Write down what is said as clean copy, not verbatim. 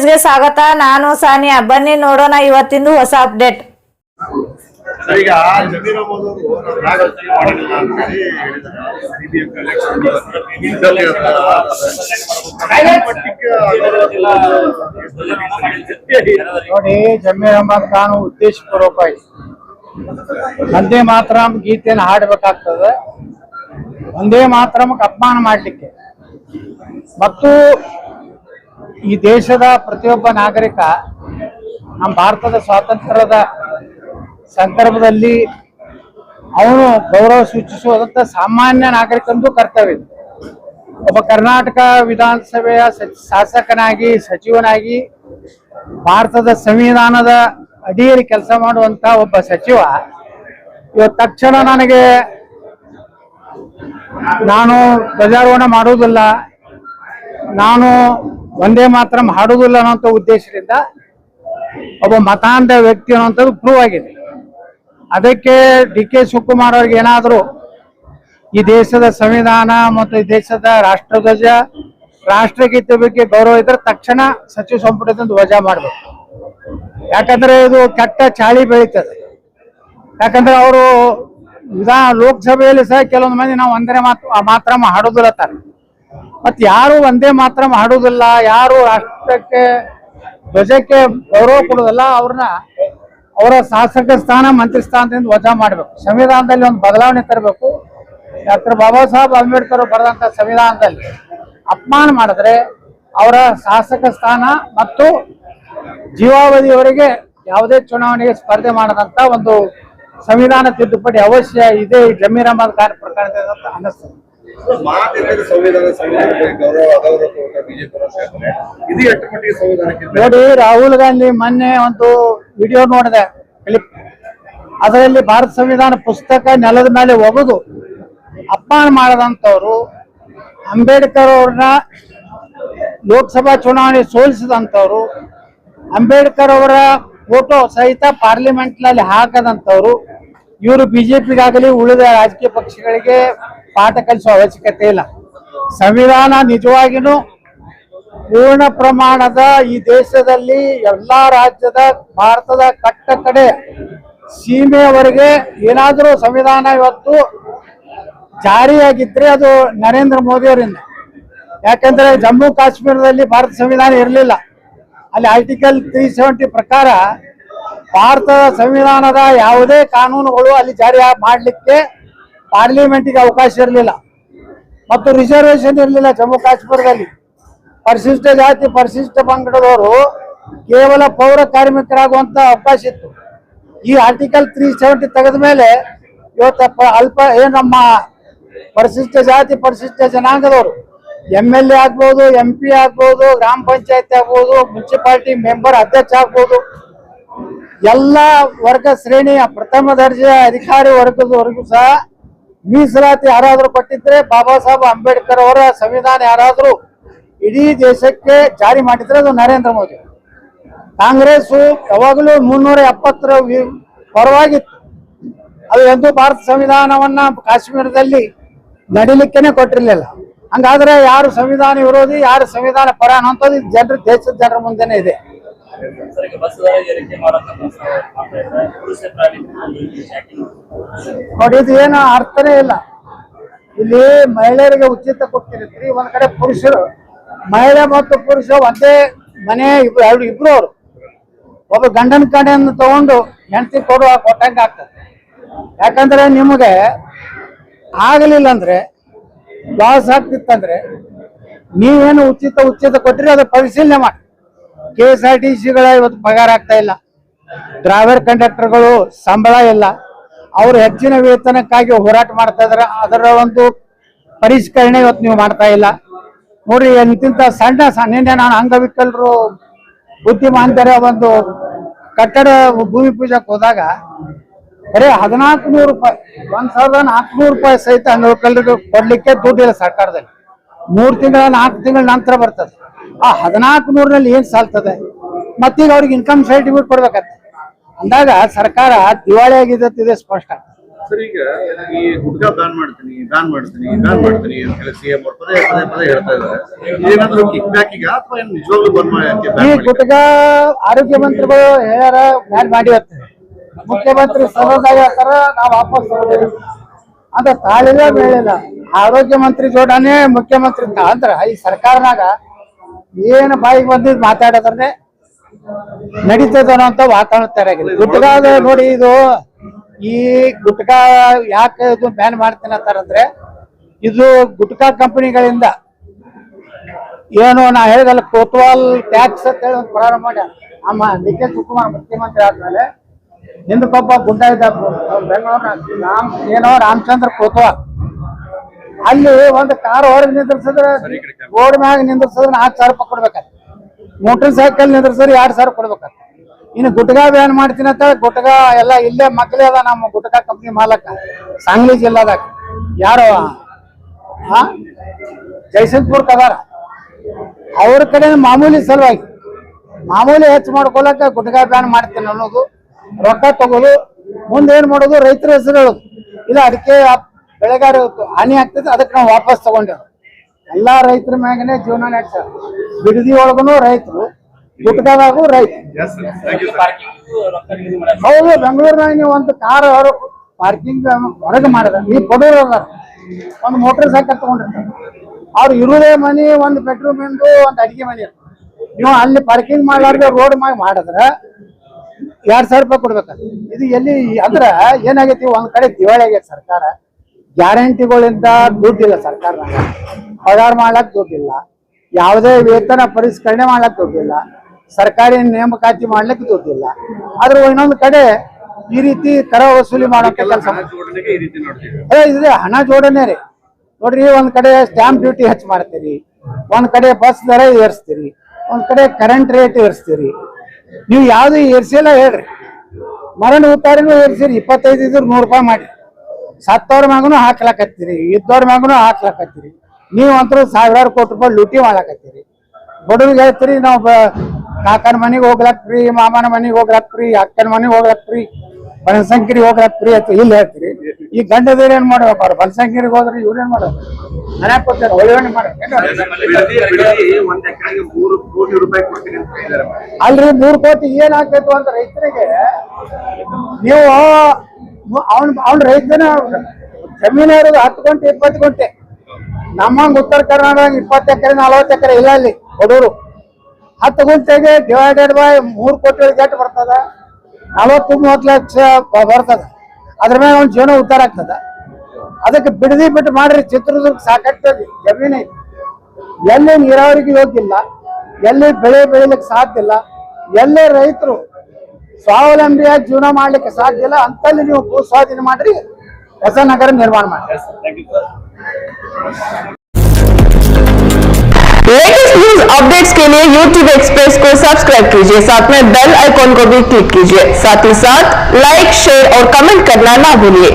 ನ್ಯೂಸ್ಗೆ ಸ್ವಾಗತ. ನಾನು ಸಾನಿಯಾ. ಬನ್ನಿ ನೋಡೋಣ ಇವತ್ತಿಂದು ಹೊಸ ಅಪ್ಡೇಟ್. ಈಗ ಜಮೀರ್ ಅಹಮದ್ ಅವರು ನಾಗರಿಕತೆ ಮಾಡಿಲ್ಲ ಅಂತ ಹೇಳಿದ್ದಾರೆ. ಸಿಬಿಎಂ ನೋಡಿ, ಜಮೀರ್ ಅಹಮದ್ ಖಾನ್ ಉದ್ದೇಶಪೂರ್ವಕವಾಗಿ ವಂದೇ ಮಾತರಂ ಗೀತೆಯನ್ನು ಹಾಡಬೇಕಾಗ್ತದೆ. ವಂದೇ ಮಾತರಂಗೆ ಅಪಮಾನ ಮಾಡಲಿಕ್ಕೆ ಮತ್ತು ಈ ದೇಶದ ಪ್ರತಿಯೊಬ್ಬ ನಾಗರಿಕ ನಮ್ಮ ಭಾರತದ ಸ್ವಾತಂತ್ರ್ಯದ ಸಂದರ್ಭದಲ್ಲಿ ಅವನು ಗೌರವ ಸೂಚಿಸುವಂತ ಸಾಮಾನ್ಯ ನಾಗರಿಕಂದು ಕರ್ತವ್ಯ. ಒಬ್ಬ ಕರ್ನಾಟಕ ವಿಧಾನಸಭೆಯ ಶಾಸಕನಾಗಿ ಸಚಿವನಾಗಿ ಭಾರತದ ಸಂವಿಧಾನದ ಅಡಿಯಲ್ಲಿ ಕೆಲಸ ಮಾಡುವಂತ ಒಬ್ಬ ಸಚಿವ ಇವತ್ತು ತಕ್ಷಣ ನಾನು ಧ್ವಜಾರೋಹಣ ಮಾಡುವುದಿಲ್ಲ, ನಾನು ವಂದೇ ಮಾತರಂ ಹಾಡುವುದಿಲ್ಲ ಅನ್ನೋಂಥ ಉದ್ದೇಶದಿಂದ ಒಬ್ಬ ಮತಾಂಧ ವ್ಯಕ್ತಿ ಅನ್ನುವಂಥದ್ದು ಪ್ರೂವ್ ಆಗಿದೆ. ಅದಕ್ಕೆ ಡಿ.ಕೆ. ಶಿವಕುಮಾರ್ ಅವ್ರಿಗೆ ಏನಾದರೂ ಈ ದೇಶದ ಸಂವಿಧಾನ ಮತ್ತು ಈ ದೇಶದ ರಾಷ್ಟ್ರಧ್ವಜ ರಾಷ್ಟ್ರಗೀತೆ ಬಗ್ಗೆ ಗೌರವ ಇದ್ರೆ ತಕ್ಷಣ ಸಚಿವ ಸಂಪುಟದಿಂದ ವಜಾ ಮಾಡಬೇಕು. ಯಾಕಂದ್ರೆ ಇದು ಕೆಟ್ಟ ಚಾಳಿ ಬೆಳೀತದೆ. ಯಾಕಂದ್ರೆ ಅವರು ಲೋಕಸಭೆಯಲ್ಲಿ ಸಹ ಕೆಲವೊಂದು ಮಂದಿ ನಾವು ವಂದೇ ಮಾತರಂ ಹಾಡೋದಿಲ್ಲ ತಾರೆ. ಮತ್ತೆ ಯಾರು ವಂದೇ ಮಾತರಂ ಹಾಡುವುದಿಲ್ಲ, ಯಾರು ರಾಷ್ಟ್ರಕ್ಕೆ ಧ್ವಜಕ್ಕೆ ಗೌರವ ಕೊಡುವುದಿಲ್ಲ, ಅವರ ಶಾಸಕ ಸ್ಥಾನ ಮಂತ್ರಿ ಸ್ಥಾನದಿಂದ ವಜಾ ಮಾಡಬೇಕು. ಸಂವಿಧಾನದಲ್ಲಿ ಒಂದು ಬದಲಾವಣೆ ತರಬೇಕು. ಡಾಕ್ಟರ್ ಬಾಬಾ ಸಾಹೇಬ್ ಅಂಬೇಡ್ಕರ್ ಬರೆದಂತ ಸಂವಿಧಾನದಲ್ಲಿ ಅಪಮಾನ ಮಾಡಿದ್ರೆ ಅವರ ಶಾಸಕ ಸ್ಥಾನ ಮತ್ತು ಜೀವಾವಧಿಯವರೆಗೆ ಯಾವುದೇ ಚುನಾವಣೆಗೆ ಸ್ಪರ್ಧೆ ಮಾಡದಂತ ಒಂದು ಸಂವಿಧಾನ ತಿದ್ದುಪಡಿ ಅವಶ್ಯ ಇದೆ ಈ ಜಮೀರ್ ಅಹಮದ್ ಖಾನ್ ಪ್ರಕರಣದಿಂದ ಅಂತ ಅನ್ನಿಸ್ತದೆ. ನೋಡಿ, ರಾಹುಲ್ ಗಾಂಧಿ ಮೊನ್ನೆ ಒಂದು ವಿಡಿಯೋ ನೋಡಿದೆ, ಕ್ಲಿಪ್. ಅದರಲ್ಲಿ ಭಾರತ ಸಂವಿಧಾನ ಪುಸ್ತಕ ನೆಲದ ಮೇಲೆ ಒಗೆದು ಅಪಮಾನ ಮಾಡದಂತವ್ರು, ಅಂಬೇಡ್ಕರ್ ಅವ್ರನ್ನ ಲೋಕಸಭಾ ಚುನಾವಣೆ ಸೋಲಿಸಿದಂಥವ್ರು, ಅಂಬೇಡ್ಕರ್ ಅವರ ಫೋಟೋ ಸಹಿತ ಪಾರ್ಲಿಮೆಂಟ್ ನಲ್ಲಿ ಹಾಕದಂತವ್ರು, ಇವರು ಬಿಜೆಪಿಗಾಗಲಿ ಉಳಿದ ರಾಜಕೀಯ ಪಕ್ಷಗಳಿಗೆ ಪಾಠ ಕಲಿಸುವ ಅವಶ್ಯಕತೆ ಇಲ್ಲ. ಸಂವಿಧಾನ ನಿಜವಾಗಿನೂ ಪೂರ್ಣ ಪ್ರಮಾಣದ ಈ ದೇಶದಲ್ಲಿ ಎಲ್ಲಾ ರಾಜ್ಯದ ಭಾರತದ ಕಟ್ಟ ಕಡೆ ಸೀಮೆಯವರೆಗೆ ಏನಾದರೂ ಸಂವಿಧಾನ ಇವತ್ತು ಜಾರಿಯಾಗಿದ್ರೆ ಅದು ನರೇಂದ್ರ ಮೋದಿ ಅವರಿಂದ. ಯಾಕಂದ್ರೆ ಜಮ್ಮು ಕಾಶ್ಮೀರದಲ್ಲಿ ಭಾರತ ಸಂವಿಧಾನ ಇರಲಿಲ್ಲ. ಅಲ್ಲಿ ಆರ್ಟಿಕಲ್ 370 ಪ್ರಕಾರ ಭಾರತದ ಸಂವಿಧಾನದ ಯಾವುದೇ ಕಾನೂನುಗಳು ಅಲ್ಲಿ ಜಾರಿ ಮಾಡಲಿಕ್ಕೆ ಪಾರ್ಲಿಮೆಂಟಿಗೆ ಅವಕಾಶ ಇರಲಿಲ್ಲ ಮತ್ತು ರಿಸರ್ವೇಶನ್ ಇರಲಿಲ್ಲ. ಜಮ್ಮು ಕಾಶ್ಮೀರದಲ್ಲಿ ಪರಿಶಿಷ್ಟ ಜಾತಿ ಪರಿಶಿಷ್ಟ ಪಂಗಡದವರು ಕೇವಲ ಪೌರ ಕಾರ್ಮಿಕರಾಗುವಂತ ಅವಕಾಶ ಇತ್ತು. ಈ ಆರ್ಟಿಕಲ್ 370 ತೆಗೆದ ಮೇಲೆ ಇವತ್ತು ನಮ್ಮ ಪರಿಶಿಷ್ಟ ಜಾತಿ ಪರಿಶಿಷ್ಟ ಜನಾಂಗದವರು MLA ಆಗ್ಬೋದು, MP ಆಗ್ಬೋದು, ಗ್ರಾಮ ಪಂಚಾಯತ್ ಆಗ್ಬೋದು, ಮುನ್ಸಿಪಾಲಿಟಿ ಮೆಂಬರ್ ಅಧ್ಯಕ್ಷ ಆಗ್ಬೋದು, ಎಲ್ಲ ವರ್ಗ ಶ್ರೇಣಿಯ ಪ್ರಥಮ ದರ್ಜೆಯ ಅಧಿಕಾರಿ ವರ್ಗದವರೆಗೂ ಸಹ ಮೀಸಲಾತಿ ಯಾರಾದ್ರೂ ಕೊಟ್ಟಿದ್ರೆ ಬಾಬಾ ಸಾಹೇಬ್ ಅಂಬೇಡ್ಕರ್ ಅವರ ಸಂವಿಧಾನ ಯಾರಾದ್ರೂ ಇಡೀ ದೇಶಕ್ಕೆ ಜಾರಿ ಮಾಡಿದ್ರೆ ಅದು ನರೇಂದ್ರ ಮೋದಿ. ಕಾಂಗ್ರೆಸ್ ಯಾವಾಗಲೂ 370 ಪರವಾಗಿತ್ತು. ಅದು ಎಂದು ಭಾರತ ಸಂವಿಧಾನವನ್ನ ಕಾಶ್ಮೀರದಲ್ಲಿ ನಡಿಲಿಕ್ಕೇನೆ ಕೊಟ್ಟಿರ್ಲಿಲ್ಲ. ಹಂಗಾದ್ರೆ ಯಾರು ಸಂವಿಧಾನ ವಿರೋಧಿ, ಯಾರು ಸಂವಿಧಾನ ಪರ ಅನ್ನೋಂಥದ್ದು ದೇಶದ ಜನರ ಮುಂದೆನೆ ಇದೆ. ನೋಡಿ, ಇದು ಏನು ಅರ್ಥನೇ ಇಲ್ಲ. ಇಲ್ಲಿ ಮಹಿಳೆಯರಿಗೆ ಉಚಿತ ಕೊಡ್ತಿರ್ತೀರಿ, ಒಂದ್ ಕಡೆ ಪುರುಷರು, ಮಹಿಳೆ ಮತ್ತು ಪುರುಷ ಒಂದೇ ಮನೆ ಇಬ್ರು ಅವರು ಒಬ್ಬ ಗಂಡನ ಕಡೆಯನ್ನು ತಗೊಂಡು ಹೆಂಡತಿ ಕೊಟ್ಟಂಗ ಆಗ್ತದೆ. ಯಾಕಂದ್ರೆ ನಿಮಗೆ ಆಗಲಿಲ್ಲ ಅಂದ್ರೆ ಲಾಸ್ ಆಗ್ತಿತ್ತಂದ್ರೆ ನೀವೇನು ಉಚಿತ ಕೊಟ್ಟಿರಿ ಅದು ಪರಿಶೀಲನೆ ಮಾಡಿ. KSRTCಗಳ ಇವತ್ತು ಪಗಾರ ಆಗ್ತಾ ಇಲ್ಲ, ಡ್ರೈವರ್ ಕಂಡಕ್ಟರ್ಗಳು ಸಂಬಳ ಇಲ್ಲ, ಅವರು ಹೆಚ್ಚಿನ ವೇತನಕ್ಕಾಗಿ ಹೋರಾಟ ಮಾಡ್ತಾ ಇದಾರೆ. ಅದರ ಒಂದು ಪರಿಷ್ಕರಣೆ ಇವತ್ತು ನೀವು ಮಾಡ್ತಾ ಇಲ್ಲ. ನೋಡ್ರಿ, ಎಂತಿಂತ ನಿನ್ನೆ ನಾನು ಅಂಗವಿಕಲರು ಬುದ್ಧಿಮಾಂತರ ಒಂದು ಕಟ್ಟಡ ಭೂಮಿ ಪೂಜೆಗೆ ಹೋದಾಗ ಬರೀ 1400 ರೂಪಾಯಿ, 1400 ರೂಪಾಯಿ ಸಹಿತ ಅಂಗವಿಕಲರಿಗೆ ಕೊಡ್ಲಿಕ್ಕೆ ದುಡ್ಡಿಲ್ಲ ಸರ್ಕಾರದಲ್ಲಿ. 3 ತಿಂಗಳ 4 ತಿಂಗಳ ನಂತರ ಬರ್ತದೆ. ಆ 1400ರಲ್ಲಿ ಏನ್ ಸಾಲ್ತದೆ? ಮತ್ತೀಗ ಅವ್ರಿಗೆ ಇನ್ಕಮ್ ಸರ್ಟಿಫಿಕೇಟ್ ಕೊಡ್ಬೇಕಂತ ಅಂದಾಗ ಸರ್ಕಾರ ದಿವಾಳಿ ಆಗಿದೆ ಸ್ಪಷ್ಟ. ಸರ್ ಈಗ ಈ ಗುಟ್ಕಾ ಬ್ಯಾನ್ ಮಾಡ್ತೀನಿ ಅಂತ ಹೇಳಿ ಸಿಎಂ ಅವರು ಪದೇ ಹೇಳ್ತಾ ಇದ್ದಾರೆ. ಏನಾದ್ರು ಕಿಕ್ ಬ್ಯಾಕ್ ಈಗ ಅಥವಾ ಏನು ನಿಜವಾಗ್ಲೂ ಬಂದ್ ಮಾಡಿ ಈ ಗುಟ್ಕಾ ಆರೋಗ್ಯ ಮಂತ್ರಿಗಳು ಹೇಳ್ಯಾರ ಬ್ಯಾನ್ ಮಾಡಿ ಹೋಗ್ತಾರೆ, ಮುಖ್ಯಮಂತ್ರಿ ಸರೋದಾಗ ಹೇಳ್ತಾರ ನಾವು ವಾಪಸ್ ತಗೊಂಡಿವಿ ಅಂತ ತಾಳಿಲ್ಲ ಬೆಳಿಲ್ಲ. ಆರೋಗ್ಯ ಮಂತ್ರಿ ಜೋಡನೆ ಮುಖ್ಯಮಂತ್ರಿ ಅಂದ್ರ ಈ ಸರ್ಕಾರನಾಗ ಏನು ಬಾಯಿಗೆ ಬಂದಿದ್ ಮಾತಾಡೋದ್ರೆ ನಡೀತದ ಅನ್ನೋಂತ ವಾತಾವರಣ ತಯಾರಾಗಿದೆ. ಗುಟ್ಕಾದ ನೋಡಿ, ಇದು ಈ ಗುಟ್ಕಾ ಯಾಕೆ ಇದು ಬ್ಯಾನ್ ಮಾಡ್ತೀನಿ ಅಂತಾರಂದ್ರೆ, ಇದು ಗುಟ್ಕಾ ಕಂಪನಿಗಳಿಂದ ಏನು ನಾ ಹೇಳಿದಲ್ಲ ಕೋತ್ವಾಲ್ ಟ್ಯಾಕ್ಸ್ ಅಂತ ಹೇಳಿ ಒಂದು ಪ್ರಾರಂಭ ಮಾಡ್ಯಾರ. ನಮ್ಮ ಡಿ.ಕೆ. ಶಿವಕುಮಾರ್ ಮುಖ್ಯಮಂತ್ರಿ ಆದ್ಮೇಲೆ ಹಿಂದಕ್ಕೊಬ್ಬ ಗುಡ್ಡ ಇದ್ದ ಬೆಂಗಳೂರಿನ ರಾಮಚಂದ್ರ ಕೋತ್ವಾಲ್, ಅಲ್ಲಿ ಒಂದು ಕಾರ್ ಹೊರಗೆ ನಿಂದ್ರಿಸಿದ್ರೆ ರೋಡ್ ಮ್ಯಾಗ ನಿಂದ್ರಿಸಿದ್ರೆ 4,000 ರೂಪಾಯಿ ಕೊಡ್ಬೇಕಾಗ್ತದೆ. ಮೋಟರ್ ಸೈಕಲ್ ನಿಂದ್ರಿಸಿದ್ರೆ 2,000 ಕೊಡ್ಬೇಕಾಗ್ತದೆ. ಇನ್ನು ಗುಟ್ಕಾ ಬ್ಯಾನ್ ಮಾಡ್ತೀನಿ ಅಂತ ಗುಟ್ಕಾ ಎಲ್ಲ ಇಲ್ಲೇ ಮಕ್ಕಳೇ ಅದ. ನಮ್ಮ ಗುಟ್ಕಾ ಕಂಪ್ನಿ ಮಾಲಕ ಸಾಂಗ್ಲಿ ಜಿಲ್ಲಾದಾಗ ಯಾರು ಜೈಸಂಪುರ್ ಕದಾರ, ಅವ್ರ ಕಡೆ ಮಾಮೂಲಿ ಸಲುವಾಗಿ ಮಾಮೂಲಿ ಹೆಚ್ಚು ಮಾಡ್ಕೊಳಕ ಗುಟ್ಕಾ ಬ್ಯಾನ್ ಮಾಡ್ತೀನಿ ಅನ್ನೋದು, ರೊಕ್ಕ ತಗೋದು, ಮುಂದೆ ಏನ್ ಮಾಡೋದು ರೈತರ ಹೆಸರು ಹೇಳೋದು, ಇಲ್ಲ ಅಡಿಕೆ ಬೆಳೆಗಾರ ಹಾನಿ ಆಗ್ತದೆ ಅದಕ್ಕೆ ನಾವು ವಾಪಸ್ ತಗೊಂಡೇವು. ಎಲ್ಲಾ ರೈತರ ಮ್ಯಾಗನೆ ಜೀವನ ನಡೆಸ್ಯಾರ. ಬಿಡದಿ ಒಳಗನು ರೈತರು, ಗುಟ್ಕಾದಾಗೂ ರೈತ. ಹೌದು, ಬೆಂಗಳೂರಿನಾಗ ನೀವು ಒಂದು ಕಾರ್ ಪಾರ್ಕಿಂಗ್ ಹೊರಗೆ ಮಾಡಿದ ಈ ಬಡವರು ಒಂದು ಮೋಟರ್ ಸೈಕಲ್ ತಗೊಂಡಿರ್ತಾರೆ, ಅವ್ರು ಇರುವುದೇ ಮನಿ, ಒಂದು ಬೆಡ್ರೂಮ್ ಇಂದು ಒಂದು ಅಡಿಗೆ ಮನೆ. ನೀವು ಅಲ್ಲಿ ಪಾರ್ಕಿಂಗ್ ಮಾಡ್ಲಾರ್ದೆ ರೋಡ್ ಮ್ಯಾಗ ಮಾಡಿದ್ರೆ 2,000 ರೂಪಾಯಿ ಕೊಡ್ಬೇಕಾದ್ರೆ. ಇದು ಎಲ್ಲಿ ಅಂದ್ರ ಏನಾಗೈತಿ, ಒಂದ್ ಕಡೆ ದಿವಾಳಿ ಆಗೈತಿ ಸರ್ಕಾರ. ಗ್ಯಾರಂಟಿಗಳಿಂದ ದುಡ್ಡಿಲ್ಲ ಸರ್ಕಾರದಾಗ, ಪಗಾರ ಮಾಡ್ಲಕ್ ದುಡ್ಡಿಲ್ಲ, ಯಾವುದೇ ವೇತನ ಪರಿಷ್ಕರಣೆ ಮಾಡ್ಲಕ್ ದುಡ್ಡಿಲ್ಲ, ಸರ್ಕಾರಿ ನೇಮಕಾತಿ ಮಾಡ್ಲಿಕ್ಕೆ ದುಡ್ಡಿಲ್ಲ. ಆದ್ರೆ ಇನ್ನೊಂದು ಕಡೆ ಈ ರೀತಿ ಕರ ವಸೂಲಿ ಮಾಡೋಕೆ ಕೆಲಸ ಇದೆ. ಹಣ ಜೋಡಣೆ ರೀ. ನೋಡ್ರಿ, ಒಂದ್ ಕಡೆ ಸ್ಟ್ಯಾಂಪ್ ಡ್ಯೂಟಿ ಹೆಚ್ಚು ಮಾಡ್ತೀರಿ, ಒಂದ್ ಕಡೆ ಬಸ್ ದರ ಏರಿಸ್ತೀರಿ, ಒಂದ್ ಕಡೆ ಕರೆಂಟ್ ರೇಟ್ ಏರಿಸ್ತೀರಿ. ನೀವು ಯಾವ್ದು ಏರ್ಸಿಲ್ಲ ಹೇಳ್ರಿ. ಮರಣ ಉತ್ತಾರನೂ ಏರ್ಸಿರಿ, 25 ಇದ್ರು 100 ರೂಪಾಯಿ ಮಾಡಿ. ಸತ್ತವ್ರ ಮ್ಯಾಗನು ಹಾಕ್ಲಾಕತ್ತೀರಿ, ಇದ್ದವ್ರ ಮ್ಯಾಗನು ಹಾಕ್ಲಾಕತ್ತೀರಿ. ನೀವು ಅಂತೂ 1,000 ಕೋಟಿ ರೂಪಾಯಿ ಲೂಟಿ ಮಾಡ್ಲಾಕತ್ತೀರಿ. ಬಡವ್ರಿಗೆ ಹೇಳ್ತೀರಿ ನಾವು ಕಾಕನ ಮನೆಗೆ ಹೋಗ್ಲಕ್ ಫ್ರೀ, ಮಾಮನ ಮನೆಗೆ ಹೋಗ್ಲಕ್ ಫ್ರೀ, ಅಕ್ಕನ ಮನೆಗೆ ಹೋಗ್ಲಕ್ ಫ್ರೀ, ಬನಶಂಕರಿಗೆ ಹೋಗ್ಲಕ್ ಫ್ರೀ ಅಂತ ಇಲ್ಲಿ ಹೇಳ್ತೀರಿ. ಈ ಗಂಡದೇವ್ರು ಏನ್ ಮಾಡ್ಬೇಕು, ಅವ್ರು ಬನಶಂಕರಿಗೆ ಹೋದ್ರೆ ಇವ್ರೇನ್ ಮಾಡ್ಬೇಕು, ಮನ್ಯಾಗ ಕೊಡ್ತಾರೆ ಒಳ್ಳೆ ಮಾಡ್ಬೇಕು. ಅಲ್ರಿ 3 ಕೋಟಿ ಏನ್ ಆಗ್ತೈತು ಅಂತ ರೈತರಿಗೆ ನೀವು ಅವ್ನ ರೈತನ ಜಮೀನು ಇರೋದು 10 ಗಂಟೆ 20 ಗಂಟೆ. ನಮ್ಮಂಗ್ ಉತ್ತರ ಕರ್ನಾಟಕ 20 ಎಕರೆ 40 ಎಕರೆ ಇಲ್ಲ. ಅಲ್ಲಿ ಬಡವರು 10 ಗುಂಟೆಗೆ ಡಿವೈಡೆಡ್ ಬೈ 3 ಕೋಟಿ ಗಂಟೆ ಬರ್ತದ, 40-30 ಲಕ್ಷ ಬರ್ತದ. ಅದ್ರ ಮೇಲೆ ಅವ್ನ ಜೀವನ ಉದ್ದಾರ ಆಗ್ತದ. ಅದಕ್ಕೆ ಬಿಡದಿ ಬಿಟ್ಟು ಮಾಡ್ರಿ. ಚಿತ್ರದುರ್ಗ ಸಾಕಷ್ಟು ಜಮೀನು ಐತಿ, ಎಲ್ಲಿ ನೀರಾವರಿಗೆ ಯೋಗ್ಯಿಲ್ಲ, ಎಲ್ಲಿ ಬೆಳೆ ಬೆಳಿಲಿಕ್ಕೆ ಸಾಧ್ಯ ಇಲ್ಲ, ಎಲ್ಲೇ ರೈತರು ಸ್ವಾವಲಂಬಿಯಾಗಿ ಜೀವನ ಮಾಡ್ಲಿಕ್ಕೆ ಸಾಧ್ಯ ಇಲ್ಲ ಅಂತಲ್ಲಿ ನೀವು ಭೂ ಸ್ವಾಧೀನ ಮಾಡ್ರಿ, ಹೊಸ ನಗರ ನಿರ್ಮಾಣ ಮಾಡಿ. लेटेस्ट न्यूज अपडेट्स के लिए YouTube एक्सप्रेस को सब्सक्राइब कीजिए, साथ में बेल आइकॉन को भी क्लिक कीजिए। साथ ही साथ लाइक, शेयर और कमेंट करना ना भूलिए।